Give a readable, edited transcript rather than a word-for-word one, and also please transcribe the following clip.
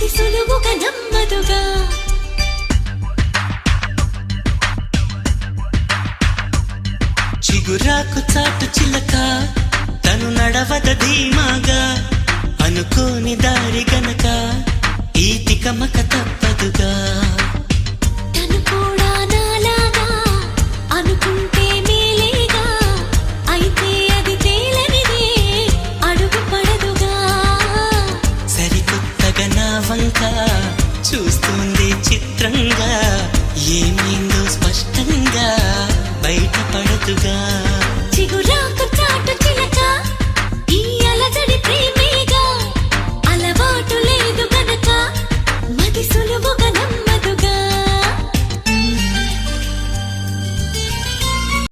మది సులువుగా నమ్మదుగా చిగురాకు చాటు చిలక తను నడవద ధీమాగా అనుకోని దారి గనక ఈ తికమక తప్పదుగా తను కూడా నాలాగా అనుకుంటే మేలేగా అయితే అది తేలనిదే అడుగు పడదుగా సరికొత్తగా నా వంక చూస్తుంది చిత్రంగా ఏమైందో స్పష్టంగా బయటపడదుగా చిగురాకు చాటు చిలక ఈ అలజడి ప్రేమేగా అలవాటు లేదు గనక మది సులువుగా నమ్మ